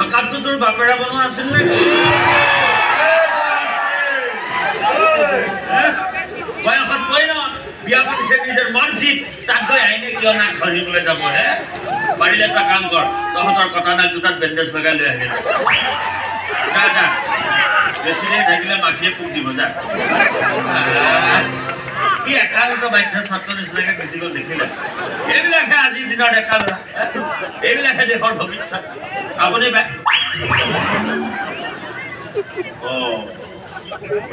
কাপটো তোৰ বাপেৰা বনোৱা আছিল নে বয়সত কৈ ন বিয়া পাতিছে নিজৰ মৰ্জিত তাত গৈ আইনে কিয় নাক ঘঁহিবলৈ যাব হে পাৰিলে এটা কাম কৰ তহঁতৰ কটা নাক দুটাত বেণ্ডেজ লগাই লৈ আহিল যা যা বেছি দেৰি থাকিলে মাখিয়ে পোক দিব যা কি একান্ত বাধ্য ছাত্ৰ নিচিনাকে গুচি গ'ল দেখিলে এইবিলাকে আজিৰ দিনৰ ডেকা ল'ৰা এইবিলাকে দেশৰ ভৱিষ্যত আপুনি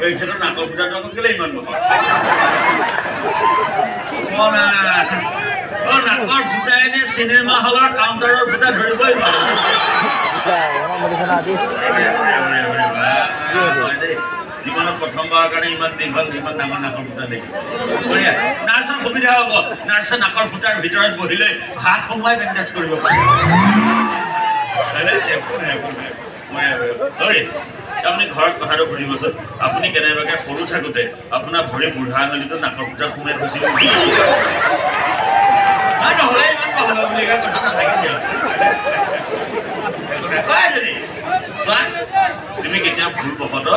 এই ক্ষেত্ৰত নাকৰ ফুটাটো আকৌ কেলে ইমান নাকৰ ফুটাই এনে চিনেমা হলৰ কাউণ্টাৰৰ ফুটা ধৰিবই জীৱনত প্ৰথমবাৰৰ কাৰণে ইমান দীঘল ইমান ডাঙৰ নাকৰ ফুটা দেখি নাৰ্ছৰ সুবিধা হ'ব নাৰ্ছে নাকৰ ফুটাৰ ভিতৰত বহিলৈ হাত সোমোৱাই বেণ্ডেজ কৰিব পাৰে আপুনি ঘৰত কথাটো সুধিবচোন আপুনি কেনেবাকে সৰু থাকোঁতে আপোনাৰ ভৰি বুঢ়া আঙুলিটো নাকৰ ফুটাত সোমাই খুচিব নহ'লে ইমান পঢ়াব বুলি কথা নাথাকে দিয়ক তুমি কেতিয়া ভুলবশত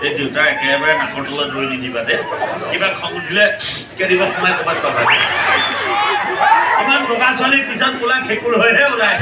এই দেউতাৰ একেবাৰে নাকৰ তলত ৰৈ নিদিবা দে কিবা খং উঠিলে কেতিয়াবা সোমাই ক'ৰবাত পাবা ইমান বগা ছোৱালীৰ পিছত কোলা খেকুৰ হৈহে ওলাই